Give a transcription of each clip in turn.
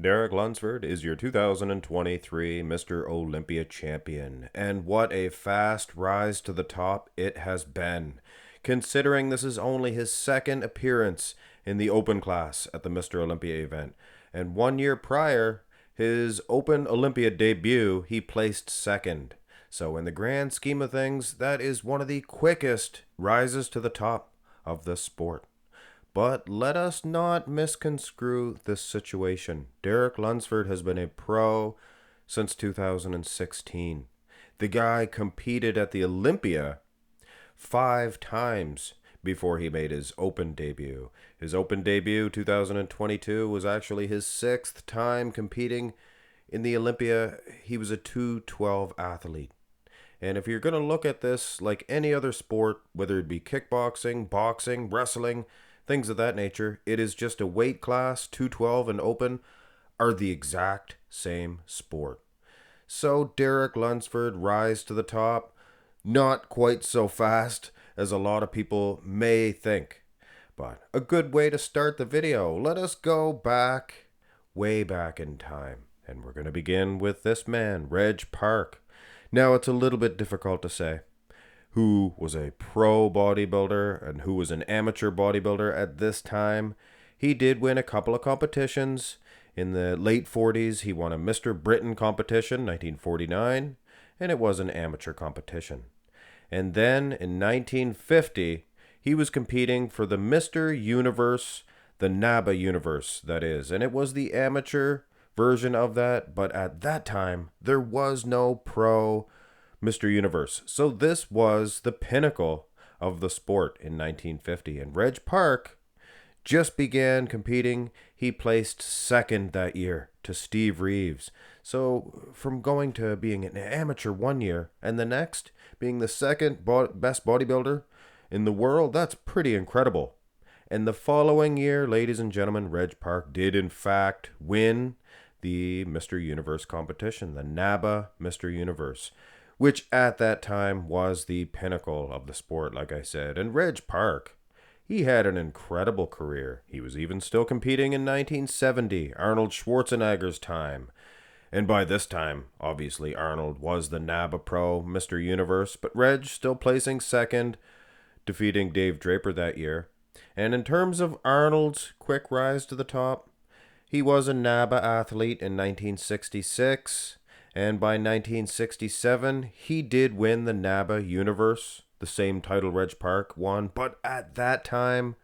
Derek Lunsford is your 2023 Mr. Olympia champion, and what a fast rise to the top it has been, considering this is only his second appearance in the Open class at the Mr. Olympia event, and 1 year prior, his Open Olympia debut, he placed second. So in the grand scheme of things, that is one of the quickest rises to the top of the sport. But let us not misconstrue this situation. Derek Lunsford has been a pro since 2016. The guy competed at the Olympia 5 times before he made his Open debut. His Open debut, 2022, was actually his 6th time competing in the Olympia. He was a 212 athlete. And if you're going to look at this like any other sport, whether it be kickboxing, boxing, wrestling, things of that nature, it is just a weight class. 212 and Open are the exact same sport. So Derek Lunsford rise to the top, not quite so fast as a lot of people may think. But a good way to start the video, let us go back, way back in time. And we're going to begin with this man, Reg Park. Now, it's a little bit difficult to say who was a pro bodybuilder and who was an amateur bodybuilder at this time. He did win a couple of competitions. In the late 40s, he won a Mr. Britain competition, 1949, and it was an amateur competition. And then in 1950, he was competing for the Mr. Universe, the NABA Universe, that is, and it was the amateur version of that, but at that time there was no pro Mr. Universe. So this was the pinnacle of the sport in 1950, and Reg Park just began competing. He placed second that year to Steve Reeves. So from going to being an amateur 1 year and the next being the second best bodybuilder in the world, that's pretty incredible. And the following year, ladies and gentlemen, Reg Park did in fact win the Mr. Universe competition, the NABA Mr. Universe, which at that time was the pinnacle of the sport, like I said. And Reg Park, he had an incredible career. He was even still competing in 1970, Arnold Schwarzenegger's time. And by this time, obviously, Arnold was the NABA Pro Mr. Universe, but Reg still placing second, defeating Dave Draper that year. And in terms of Arnold's quick rise to the top, he was a NABA athlete in 1966, and by 1967, he did win the NABA Universe, the same title Reg Park won, but at that time,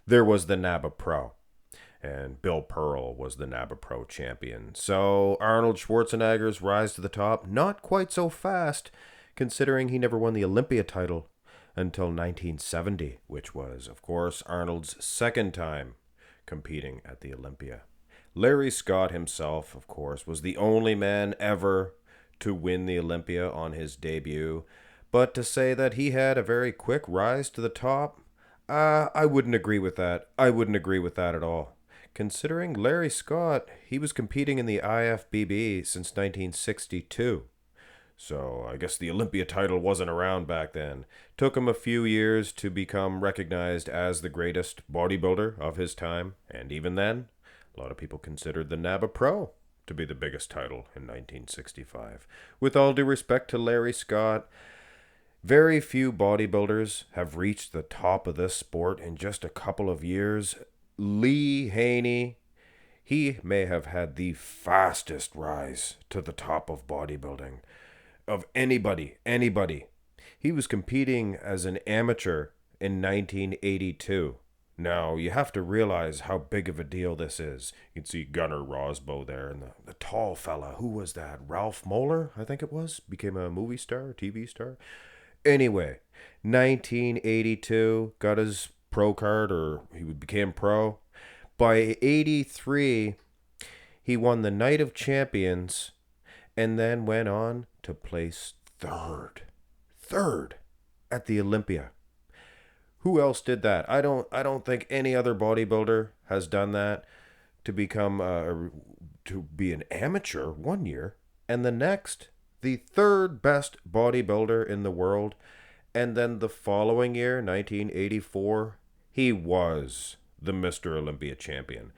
there was the NABA Pro, and Bill Pearl was the NABA Pro champion. So Arnold Schwarzenegger's rise to the top, not quite so fast, considering he never won the Olympia title until 1970, which was, of course, Arnold's second time competing at the Olympia. Larry Scott himself, of course, was the only man ever to win the Olympia on his debut. But to say that he had a very quick rise to the top, I wouldn't agree with that. I wouldn't agree with that at all. Considering Larry Scott, he was competing in the IFBB since 1962. So I guess the Olympia title wasn't around back then. Took him a few years to become recognized as the greatest bodybuilder of his time, and even then, a lot of people considered the NABA Pro to be the biggest title in 1965. With all due respect to Larry Scott, very few bodybuilders have reached the top of this sport in just a couple of years. Lee Haney, he may have had the fastest rise to the top of bodybuilding of anybody. He was competing as an amateur in 1982. Now, you have to realize how big of a deal this is. You can see Gunnar Rosbo there, and the tall fella. Who was that? Ralph Moeller, I think it was. Became a movie star, TV star. Anyway, 1982, got his pro card, or he became pro. By 83, he won the Night of Champions, and then went on to place third at the Olympia. Who else did that? I don't think any other bodybuilder has done that, to become to be an amateur 1 year and the next the third best bodybuilder in the world, and then the following year, 1984, he was the Mr. Olympia champion.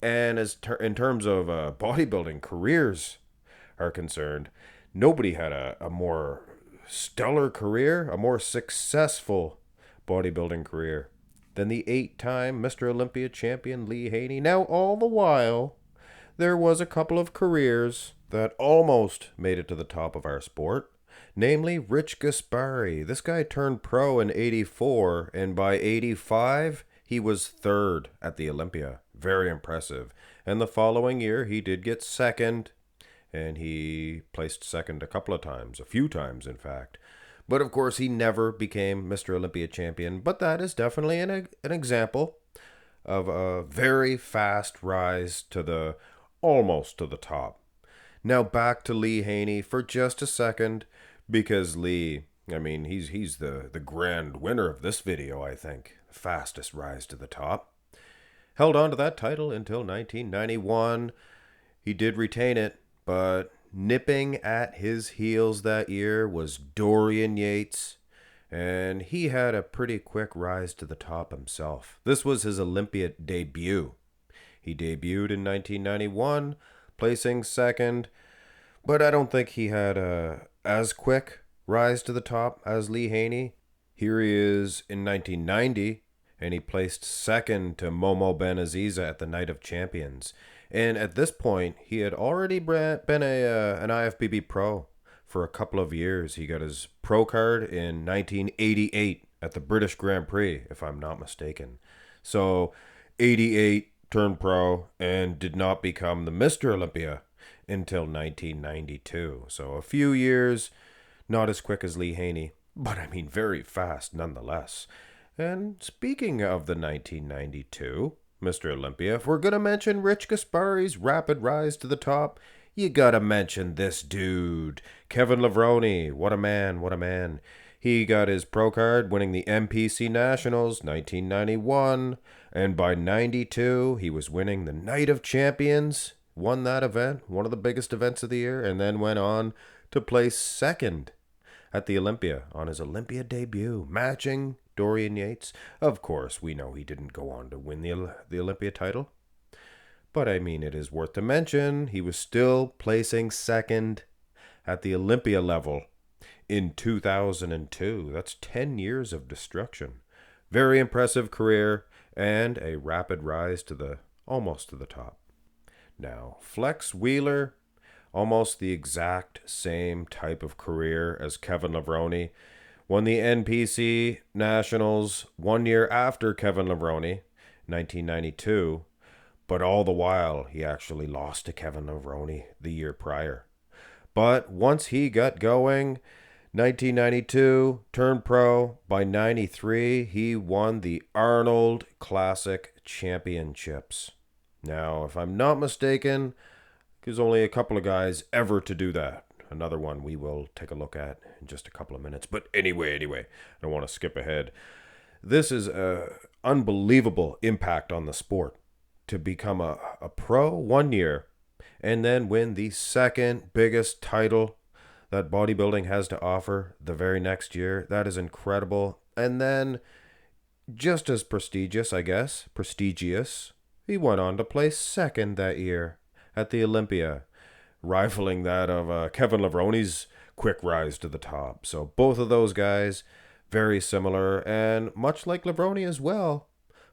And in terms of bodybuilding careers are concerned, nobody had a more stellar career, a more successful bodybuilding career than the 8-time Mr. Olympia champion Lee Haney. Now, all the while, there was a couple of careers that almost made it to the top of our sport, namely Rich Gaspari. This guy turned pro in 84, and by 85, he was third at the Olympia. Very impressive. And the following year, he did get second, and he placed second a couple of times, a few times, in fact. But of course, he never became Mr. Olympia champion. But that is definitely an example of a very fast rise to the almost to the top. Now back to Lee Haney for just a second, because Lee, I mean, he's the grand winner of this video, I think. Fastest rise to the top. Held on to that title until 1991. He did retain it, but nipping at his heels that year was Dorian Yates, and he had a pretty quick rise to the top himself. This was his Olympia debut. He debuted in 1991, placing second, but I don't think he had a as quick rise to the top as Lee Haney. Here he is in 1990, and he placed second to Momo Benaziza at the Night of Champions. And at this point, he had already been an IFBB pro for a couple of years. He got his pro card in 1988 at the British Grand Prix, if I'm not mistaken. So, 88 turned pro and did not become the Mr. Olympia until 1992. So a few years, not as quick as Lee Haney, but I mean very fast nonetheless. And speaking of the 1992 Mr. Olympia, if we're going to mention Rich Gaspari's rapid rise to the top, you got to mention this dude, Kevin Levrone. What a man, what a man. He got his pro card winning the MPC Nationals 1991, and by 92 he was winning the Night of Champions, won that event, one of the biggest events of the year, and then went on to place second at the Olympia on his Olympia debut, matching Dorian Yates. Of course, we know he didn't go on to win the Olympia title, but I mean, it is worth to mention he was still placing second at the Olympia level in 2002. That's 10 years of destruction. Very impressive career and a rapid rise to almost to the top. Now, Flex Wheeler, almost the exact same type of career as Kevin Levrone, won the NPC Nationals 1 year after Kevin Levrone, 1992, but all the while he actually lost to Kevin Levrone the year prior. But once he got going, 1992, turned pro. By 93, he won the Arnold Classic Championships. Now, if I'm not mistaken, there's only a couple of guys ever to do that. Another one we will take a look at in just a couple of minutes. But anyway, I don't want to skip ahead. This is an unbelievable impact on the sport. To become a pro 1 year and then win the second biggest title that bodybuilding has to offer the very next year. That is incredible. And then, just as prestigious, I guess, he went on to place second that year at the Olympia, rivaling that of Kevin Levrone's quick rise to the top. So both of those guys, very similar, and much like Levrone as well,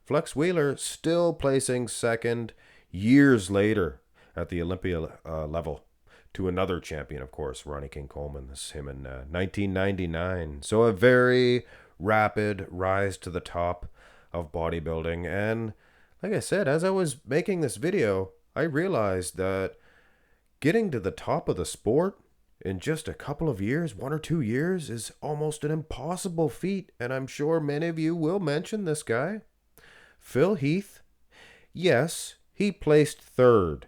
Flex Wheeler still placing second years later at the Olympia level to another champion, of course, Ronnie King Coleman. This is him in 1999. So a very rapid rise to the top of bodybuilding. And like I said, as I was making this video, I realized that getting to the top of the sport in just a couple of years, 1 or 2 years, is almost an impossible feat. And I'm sure many of you will mention this guy, Phil Heath. Yes, he placed third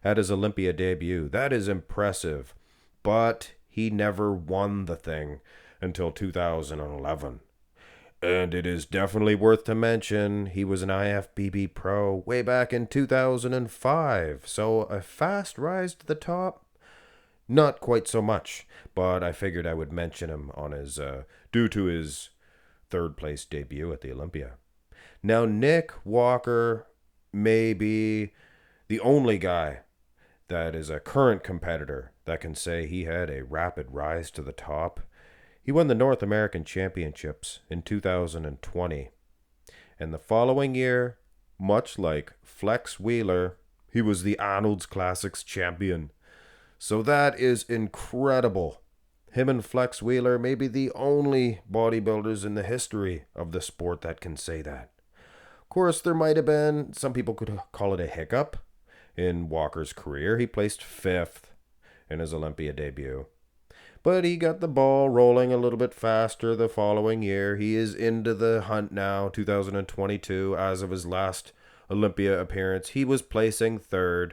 at his Olympia debut. That is impressive. But he never won the thing until 2011. And it is definitely worth to mention he was an IFBB pro way back in 2005. So a fast rise to the top, not quite so much. But I figured I would mention him on his due to his third place debut at the Olympia. Now, Nick Walker may be the only guy that is a current competitor that can say he had a rapid rise to the top. He won the North American Championships in 2020. And the following year, much like Flex Wheeler, he was the Arnold's Classics champion. So that is incredible. Him and Flex Wheeler may be the only bodybuilders in the history of the sport that can say that. Of course, there might have been, some people could call it a hiccup in Walker's career. He placed 5th in his Olympia debut. But he got the ball rolling a little bit faster the following year. He is into the hunt now, 2022, as of his last Olympia appearance. He was placing 3rd.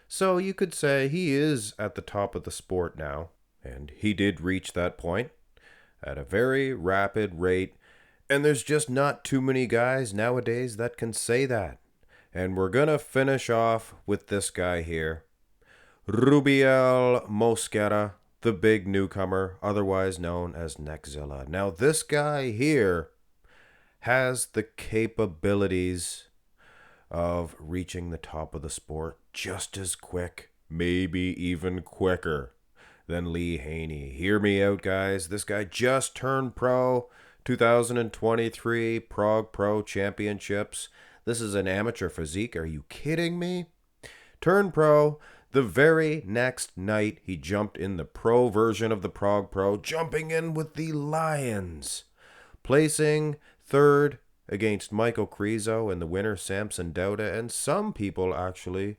So you could say he is at the top of the sport now. And he did reach that point at a very rapid rate. And there's just not too many guys nowadays that can say that. And we're going to finish off with this guy here. Rubiel Mosquera, the big newcomer, otherwise known as Neckzilla. Now, this guy here has the capabilities of reaching the top of the sport just as quick, maybe even quicker than Lee Haney. Hear me out, guys. This guy just turned pro, 2023 Prague Pro Championships. This is an amateur physique. Are you kidding me? Turned pro. The very next night, he jumped in the pro version of the Prague Pro, jumping in with the Lions, placing 3rd against Michael Krizo and the winner, Samson Dauda. And some people actually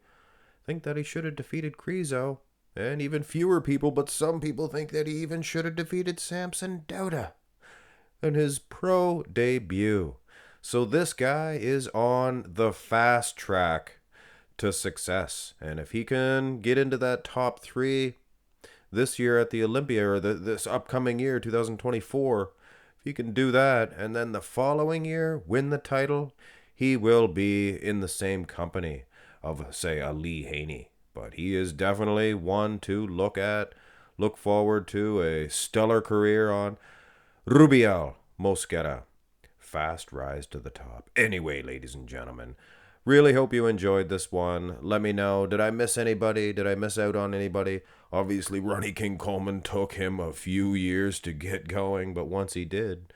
think that he should have defeated Krizo, and even fewer people, but some people think that he even should have defeated Samson Dauda in his pro debut. So this guy is on the fast track to success. And if he can get into that top 3 this year at the Olympia, or this upcoming year, 2024, if he can do that, and then the following year win the title, he will be in the same company of, say, a Lee Haney. But he is definitely one to look forward to a stellar career on. Rubiel Mosquera, fast rise to the top. Anyway, ladies and gentlemen, really hope you enjoyed this one. Let me know, did I miss anybody? Did I miss out on anybody? Obviously, Ronnie King Coleman took him a few years to get going, but once he did,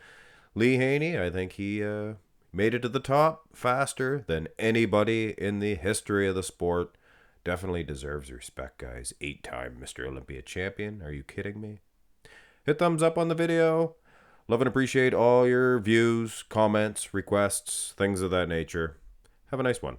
Lee Haney, I think he made it to the top faster than anybody in the history of the sport. Definitely deserves respect, guys. 8-time Mr. Olympia champion. Are you kidding me? Hit thumbs up on the video. Love and appreciate all your views, comments, requests, things of that nature. Have a nice one.